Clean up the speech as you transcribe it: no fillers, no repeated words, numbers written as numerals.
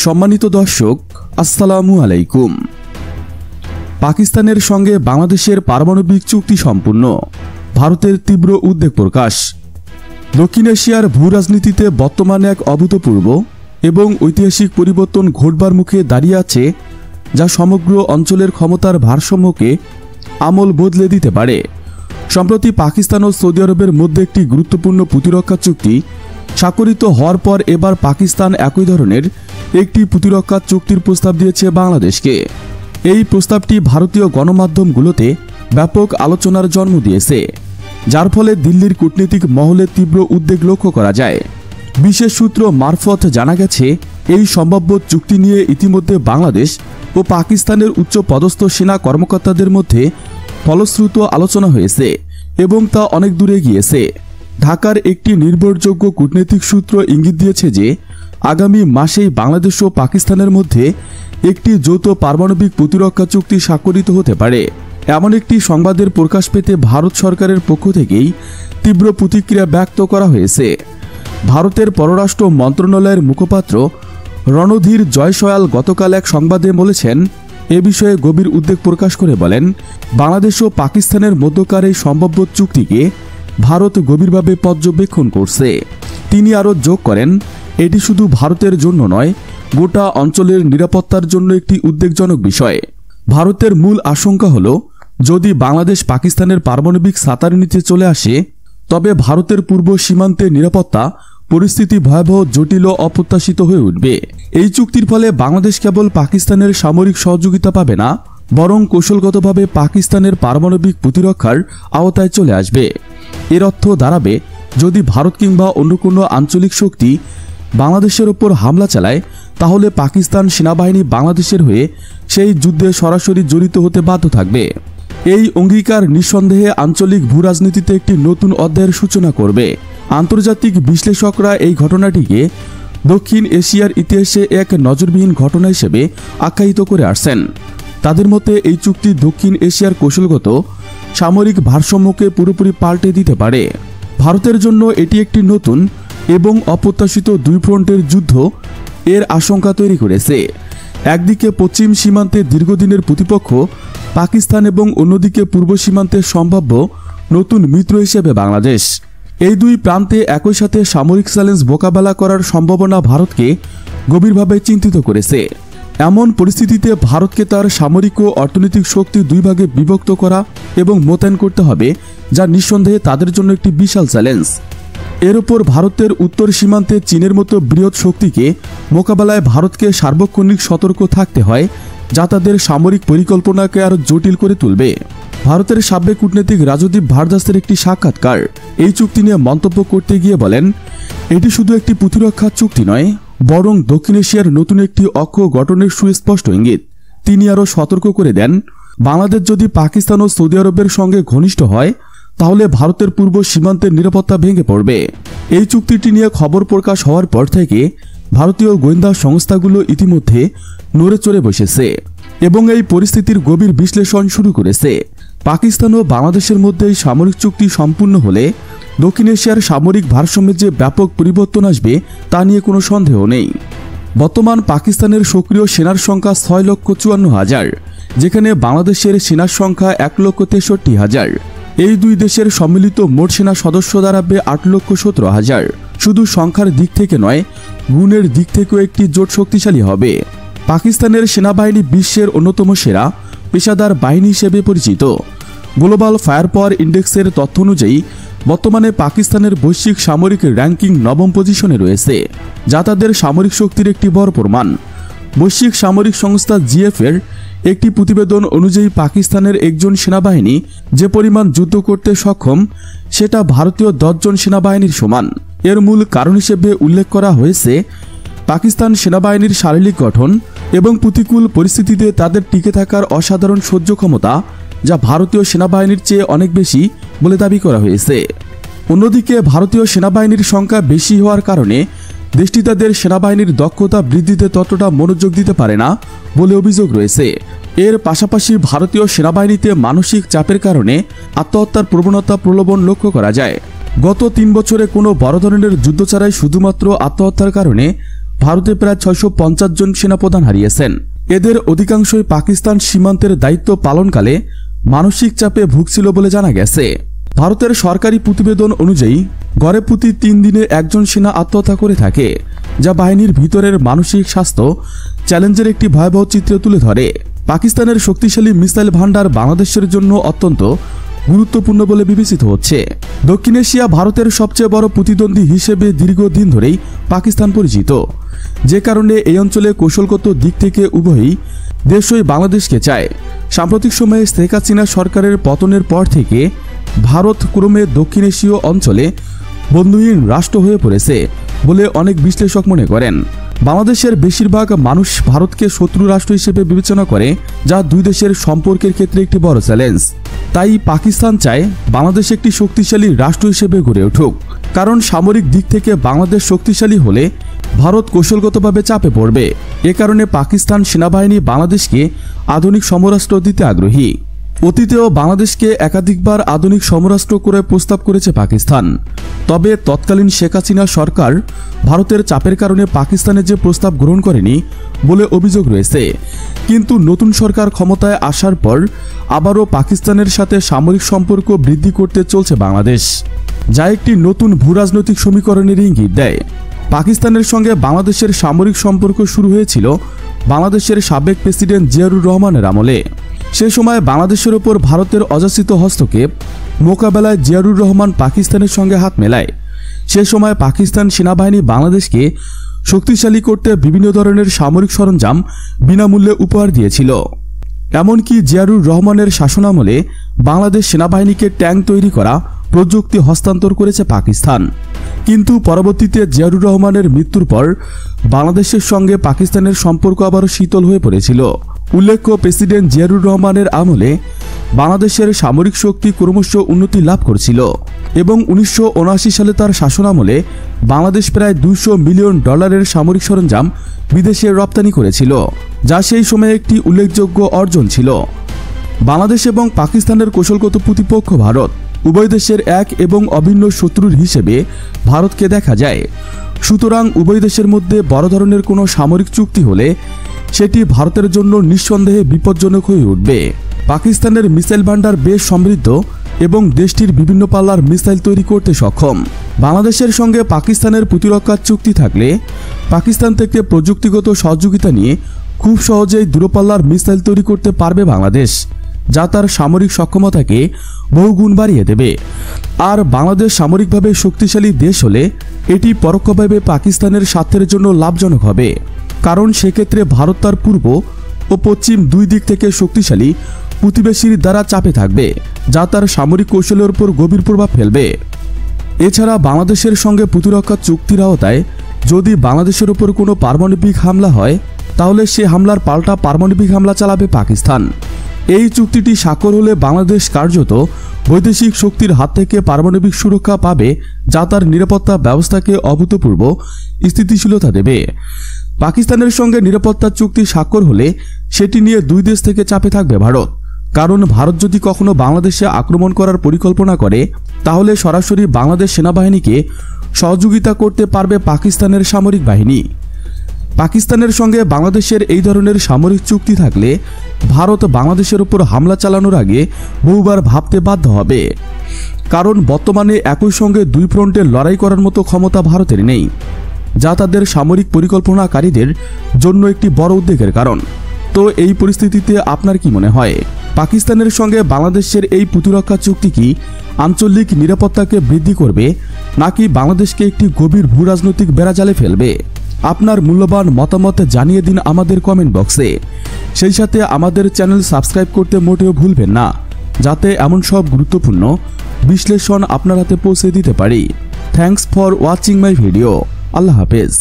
সম্মানিত দর্শক, আসসালামু আলাইকুম। পাকিস্তানের সঙ্গে বাংলাদেশের পারমাণবিক চুক্তি সম্পূর্ণ, ভারতের তীব্র উদ্বেগ প্রকাশ। দক্ষিণ এশিয়ার ভূরাজনীতিতে বর্তমানে এক অভূতপূর্ব এবং ঐতিহাসিক পরিবর্তন ঘটবার মুখে দাঁড়িয়ে আছে, যা সমগ্র অঞ্চলের ক্ষমতার ভারসাম্যকে আমল বদলে দিতে পারে। সম্প্রতি পাকিস্তান ও সৌদি আরবের মধ্যে একটি গুরুত্বপূর্ণ প্রতিরক্ষা চুক্তি স্বাক্ষরিত হওয়ার পর এবার পাকিস্তান একই ধরনের একটি প্রতিরক্ষা চুক্তির প্রস্তাব দিয়েছে বাংলাদেশকে। এই প্রস্তাবটি ভারতীয় গণমাধ্যমগুলোতে ব্যাপক আলোচনার জন্ম দিয়েছে, যার ফলে দিল্লির কূটনৈতিক মহলে তীব্র উদ্বেগ লক্ষ্য করা যায়। বিশেষ সূত্র মারফত জানা গেছে, এই সম্ভাব্য চুক্তি নিয়ে ইতিমধ্যে বাংলাদেশ ও পাকিস্তানের উচ্চ পদস্থ সেনা কর্মকর্তাদের মধ্যে ফলশ্রুত আলোচনা হয়েছে এবং তা অনেক দূরে গিয়েছে। ঢাকার একটি নির্ভরযোগ্য কূটনৈতিক সূত্র ইঙ্গিত দিয়েছে যে আগামী মাসেই বাংলাদেশ ও পাকিস্তানের মধ্যে একটি যৌথ পারমাণবিক প্রতিরক্ষা চুক্তি স্বাক্ষরিত হতে পারে। এমন একটি সংবাদের প্রকাশ পেতে ভারত সরকারের পক্ষ থেকেই তীব্র প্রতিক্রিয়া ব্যক্ত করা হয়েছে। ভারতের পররাষ্ট্র মন্ত্রণালয়ের মুখপাত্র রণধীর জয়সওয়াল গতকাল এক সংবাদে বলেছেন, এ বিষয়ে গভীর উদ্বেগ প্রকাশ করে বলেন, বাংলাদেশ ও পাকিস্তানের মধ্যকার এই সম্ভাব্য চুক্তিকে ভারত গভীরভাবে পর্যবেক্ষণ করছে। তিনি আরও যোগ করেন, এটি শুধু ভারতের জন্য নয়, গোটা অঞ্চলের নিরাপত্তার জন্য একটি উদ্বেগজনক বিষয়। ভারতের মূল আশঙ্কা হল, যদি বাংলাদেশ পাকিস্তানের পারমাণবিক ছাতার নিচে চলে আসে, তবে ভারতের পূর্ব সীমান্তে নিরাপত্তা পরিস্থিতি ভয়াবহ, জটিল ও অপ্রত্যাশিত হয়ে উঠবে। এই চুক্তির ফলে বাংলাদেশ কেবল পাকিস্তানের সামরিক সহযোগিতা পাবে না, বরং কৌশলগতভাবে পাকিস্তানের পারমাণবিক প্রতিরক্ষার আওতায় চলে আসবে। এর অর্থ দাঁড়াবে, যদি ভারত কিংবা অন্য কোনো আঞ্চলিক শক্তি বাংলাদেশের ওপর হামলা চালায়, তাহলে পাকিস্তান সেনাবাহিনী বাংলাদেশের হয়ে সেই যুদ্ধে সরাসরি জড়িত হতে বাধ্য থাকবে। এই অঙ্গীকার নিঃসন্দেহে আঞ্চলিক ভূরাজনীতিতে একটি নতুন অধ্যায়ের সূচনা করবে। আন্তর্জাতিক বিশ্লেষকরা এই ঘটনাটিকে দক্ষিণ এশিয়ার ইতিহাসে এক নজিরবিহীন ঘটনা হিসেবে আখ্যায়িত করে আসছেন। তাদের মতে এই চুক্তি দক্ষিণ এশিয়ার কৌশলগত সামরিক ভারসাম্যকে পুরোপুরি পাল্টে দিতে পারে। ভারতের জন্য এটি একটি নতুন এবং অপ্রত্যাশিত দুই ফ্রন্টের যুদ্ধ এর আশঙ্কা তৈরি করেছে। একদিকে পশ্চিম সীমান্তে দীর্ঘদিনের প্রতিপক্ষ পাকিস্তান এবং অন্যদিকে পূর্ব সীমান্তের সম্ভাব্য নতুন মিত্র হিসেবে বাংলাদেশ। এই দুই প্রান্তে একই সাথে সামরিক চ্যালেঞ্জ মোকাবেলা করার সম্ভাবনা ভারতকে গভীরভাবে চিন্তিত করেছে। এমন পরিস্থিতিতে ভারতকে তার সামরিক ও অর্থনৈতিক শক্তি দুই ভাগে বিভক্ত করা এবং মোতায়েন করতে হবে, যা নিঃসন্দেহে তাদের জন্য একটি বিশাল চ্যালেঞ্জ। এর ওপর ভারতের উত্তর সীমান্তে চীনের মতো বৃহৎ শক্তিকে মোকাবেলায় ভারতকে সার্বক্ষণিক সতর্ক থাকতে হয়, যা তাদের সামরিক পরিকল্পনাকে আরও জটিল করে তুলবে। ভারতের সাবেক কূটনীতিক রাজদীপ ভারদাসের একটি সাক্ষাৎকার এই চুক্তি নিয়ে মন্তব্য করতে গিয়ে বলেন, এটি শুধু একটি প্রতিরক্ষা চুক্তি নয়, বরং দক্ষিণ এশিয়ার নতুন একটি অক্ষ গঠনের সুস্পষ্ট ইঙ্গিত। তিনি আরও সতর্ক করে দেন, বাংলাদেশ যদি পাকিস্তান ও সৌদি আরবের সঙ্গে ঘনিষ্ঠ হয়, তাহলে ভারতের পূর্ব সীমান্তের নিরাপত্তা ভেঙে পড়বে। এই চুক্তিটি নিয়ে খবর প্রকাশ হওয়ার পর থেকে ভারতীয় গোয়েন্দা সংস্থাগুলো ইতিমধ্যে নড়ে চড়ে বসেছে এবং এই পরিস্থিতির গভীর বিশ্লেষণ শুরু করেছে। পাকিস্তান ও বাংলাদেশের মধ্যে এই সামরিক চুক্তি সম্পূর্ণ হলে দক্ষিণ এশিয়ার সামরিক ভারসাম্যে যে ব্যাপক পরিবর্তন আসবে, তা নিয়ে কোনো সন্দেহ নেই। বর্তমান পাকিস্তানের সক্রিয় সেনার সংখ্যা 6,54,000, যেখানে বাংলাদেশের সেনার সংখ্যা 1,63,000। এই দুই দেশের সম্মিলিত মোট সেনা সদস্য দাঁড়াবে 8,17,000। শুধু সংখ্যার দিক থেকে নয়, গুণের দিক থেকেও একটি জোট শক্তিশালী হবে। পাকিস্তানের সেনাবাহিনী বিশ্বের অন্যতম সেরা পেশাদার বাহিনী হিসেবে পরিচিত। গ্লোবাল ফায়ার পাওয়ার ইন্ডেক্সের তথ্য অনুযায়ী বর্তমানে পাকিস্তানের বৈশ্বিক সামরিক র্যাঙ্কিং 9ম পজিশনে রয়েছে, যা তাদের সামরিক শক্তির একটি বড় প্রমাণ। বৈশ্বিক সামরিক সংস্থা জিএফ-এর একটি প্রতিবেদন অনুযায়ী পাকিস্তানের একজন সেনাবাহিনী যে পরিমাণ যুদ্ধ করতে সক্ষম, সেটা ভারতীয় 10 জন সেনাবাহিনীর সমান। এর মূল কারণ হিসেবে উল্লেখ করা হয়েছে পাকিস্তান সেনাবাহিনীর শারীরিক গঠন এবং প্রতিকূল পরিস্থিতিতে তাদের টিকে থাকার অসাধারণ সহ্য ক্ষমতা, যা ভারতীয় সেনাবাহিনীর চেয়ে অনেক বেশি বলে দাবি করা হয়েছে। অন্যদিকে ভারতীয় সেনাবাহিনীর সংখ্যা বেশি হওয়ার কারণে দেশটি তাদের সেনাবাহিনীর দক্ষতা বৃদ্ধিতে ততটা মনোযোগ দিতে পারে না বলে অভিযোগ রয়েছে। এর পাশাপাশি ভারতীয় সেনাবাহিনীতে মানসিক চাপের কারণে আত্মহত্যার প্রবণতা প্রলোভন লক্ষ্য করা যায়। গত 3 বছরে কোনো বড় ধরনের যুদ্ধ ছাড়াই শুধুমাত্র আত্মহত্যার কারণে ভারতে প্রায় 650 জন সেনাপ্রধান হারিয়েছেন। এদের অধিকাংশই পাকিস্তান সীমান্তের দায়িত্ব পালনকালে মানসিক চাপে ভুগছিল বলে জানা গেছে। ভারতের সরকারি প্রতিবেদন অনুযায়ী গড়ে প্রতি 3 দিনে একজন সেনা আত্মহত্যা করে থাকে, যা বাহিনীর ভিতরের মানসিক স্বাস্থ্য চ্যালেঞ্জের একটি ভয়াবহ চিত্র তুলে ধরে। পাকিস্তানের শক্তিশালী মিসাইল ভান্ডার বাংলাদেশের জন্য অত্যন্ত গুরুত্বপূর্ণ বলে বিবেচিত হচ্ছে। দক্ষিণ এশিয়া ভারতের সবচেয়ে বড় প্রতিদ্বন্দ্বী হিসেবে দীর্ঘদিন ধরেই পাকিস্তান পরিচিত, যে কারণে এই অঞ্চলে কৌশলগত দিক থেকে উভয়ই দেশই বাংলাদেশকে চায়। সাম্প্রতিক সময়ে শেখ হাসিনা সরকারের পতনের পর থেকে ভারত ক্রমে দক্ষিণ এশীয় অঞ্চলে বন্ধুহীন রাষ্ট্র হয়ে পড়েছে বলে অনেক বিশ্লেষক মনে করেন। বাংলাদেশের বেশিরভাগ মানুষ ভারতকে শত্রু রাষ্ট্র হিসেবে বিবেচনা করে, যা দুই দেশের সম্পর্কের ক্ষেত্রে একটি বড় চ্যালেঞ্জ। তাই পাকিস্তান চায় বাংলাদেশ একটি শক্তিশালী রাষ্ট্র হিসেবে গড়ে উঠুক, কারণ সামরিক দিক থেকে বাংলাদেশ শক্তিশালী হলে ভারত কৌশলগতভাবে চাপে পড়বে। এ কারণে পাকিস্তান সেনাবাহিনী বাংলাদেশকে আধুনিক সমরাস্ত্র দিতে আগ্রহী। অতীতেও বাংলাদেশকে একাধিকবার আধুনিক সমরাস্ত্র করে প্রস্তাব করেছে পাকিস্তান। তবে তৎকালীন শেখ হাসিনা সরকার ভারতের চাপের কারণে পাকিস্তানের যে প্রস্তাব গ্রহণ করেনি বলে অভিযোগ রয়েছে। কিন্তু নতুন সরকার ক্ষমতায় আসার পর আবারও পাকিস্তানের সাথে সামরিক সম্পর্ক বৃদ্ধি করতে চলছে বাংলাদেশ, যা একটি নতুন ভূরাজনৈতিক সমীকরণের ইঙ্গিত দেয়। পাকিস্তানের সঙ্গে বাংলাদেশের সামরিক সম্পর্ক শুরু হয়েছিল বাংলাদেশের সাবেক প্রেসিডেন্ট জিয়াউর রহমানের আমলে। সে সময় বাংলাদেশের ওপর ভারতের অযাচিত হস্তক্ষেপ মোকাবেলায় জিয়াউর রহমান পাকিস্তানের সঙ্গে হাত মেলায়। সে সময় পাকিস্তান সেনাবাহিনী বাংলাদেশকে শক্তিশালী করতে বিভিন্ন ধরনের সামরিক সরঞ্জাম বিনামূল্যে উপহার দিয়েছিল। এমনকি জিয়াউর রহমানের শাসনামলে বাংলাদেশ সেনাবাহিনীকে ট্যাঙ্ক তৈরি করা প্রযুক্তি হস্তান্তর করেছে পাকিস্তান। কিন্তু পরবর্তীতে জিয়াউর রহমানের মৃত্যুর পর বাংলাদেশের সঙ্গে পাকিস্তানের সম্পর্ক আবারও শীতল হয়ে পড়েছিল। উল্লেখ্য, প্রেসিডেন্ট জিয়াউর রহমানের আমলে বাংলাদেশের সামরিক শক্তি ক্রমশ উন্নতি লাভ করছিল এবং 1979 সালে তার শাসনামলে বাংলাদেশ প্রায় $200 মিলিয়ন সামরিক সরঞ্জাম বিদেশে রপ্তানি করেছিল, যা সেই সময়ে একটি উল্লেখযোগ্য অর্জন ছিল। বাংলাদেশ এবং পাকিস্তানের কৌশলগত প্রতিপক্ষ ভারত, উভয় দেশের এক এবং অভিন্ন শত্রুর হিসেবে ভারতকে দেখা যায়। সুতরাং উভয় দেশের মধ্যে বড় ধরনের কোনো সামরিক চুক্তি হলে সেটি ভারতের জন্য নিঃসন্দেহে বিপজ্জনক হয়ে উঠবে। পাকিস্তানের মিসাইল ভান্ডার বেশ সমৃদ্ধ এবং দেশটির বিভিন্ন পাল্লার মিসাইল তৈরি করতে সক্ষম। বাংলাদেশের সঙ্গে পাকিস্তানের প্রতিরক্ষা চুক্তি থাকলে পাকিস্তান থেকে প্রযুক্তিগত সহযোগিতা নিয়ে খুব সহজেই দূরপাল্লার মিসাইল তৈরি করতে পারবে বাংলাদেশ, যা তার সামরিক সক্ষমতাকে বহুগুণ বাড়িয়ে দেবে। আর বাংলাদেশ সামরিকভাবে শক্তিশালী দেশ হলে এটি পরোক্ষভাবে পাকিস্তানের স্বার্থের জন্য লাভজনক হবে, কারণ সেক্ষেত্রে ভারত তার পূর্ব ও পশ্চিম দুই দিক থেকে শক্তিশালী প্রতিবেশীর দ্বারা চাপে থাকবে, যা তার সামরিক কৌশলের উপর গভীর প্রভাব ফেলবে। এছাড়া বাংলাদেশের সঙ্গে প্রতিরক্ষা চুক্তির আওতায় যদি বাংলাদেশের উপর কোনো পারমাণবিক হামলা হয়, তাহলে সে হামলার পাল্টা পারমাণবিক হামলা চালাবে পাকিস্তান। এই চুক্তিটি স্বাক্ষর হলে বাংলাদেশ কার্যত বৈদেশিক শক্তির হাত থেকে পারমাণবিক সুরক্ষা পাবে, যা তার নিরাপত্তা ব্যবস্থাকে অভূতপূর্ব স্থিতিশীলতা দেবে। পাকিস্তানের সঙ্গে নিরাপত্তা চুক্তি স্বাক্ষর হলে সেটি নিয়ে দুই দেশ থেকে চাপে থাকবে ভারত, কারণ ভারত যদি কখনো বাংলাদেশে আক্রমণ করার পরিকল্পনা করে, তাহলে সরাসরি বাংলাদেশ সেনাবাহিনীকে সহযোগিতা করতে পারবে পাকিস্তানের সামরিক বাহিনী। পাকিস্তানের সঙ্গে বাংলাদেশের এই ধরনের সামরিক চুক্তি থাকলে ভারত বাংলাদেশের উপর হামলা চালানোর আগে বহুবার ভাবতে বাধ্য হবে, কারণ বর্তমানে একই সঙ্গে দুই ফ্রন্টে লড়াই করার মতো ক্ষমতা ভারতের নেই, যা তাদের সামরিক পরিকল্পনাকারীদের জন্য একটি বড় উদ্বেগের কারণ। তো এই পরিস্থিতিতে আপনার কি মনে হয়, পাকিস্তানের সঙ্গে বাংলাদেশের এই প্রতিরক্ষা চুক্তি কি আঞ্চলিক নিরাপত্তাকে বৃদ্ধি করবে, নাকি বাংলাদেশকে একটি গভীর ভূরাজনৈতিক বেড়াজালে ফেলবে? আপনার মূল্যবান মতামত জানিয়ে দিন আমাদের কমেন্ট বক্সে। সেই সাথে আমাদের চ্যানেল সাবস্ক্রাইব করতে মোটেও ভুলবেন না, যাতে এমন সব গুরুত্বপূর্ণ বিশ্লেষণ আপনার হাতে পৌঁছে দিতে পারি। Thanks for watching my video. আল্লাহ হাফেজ।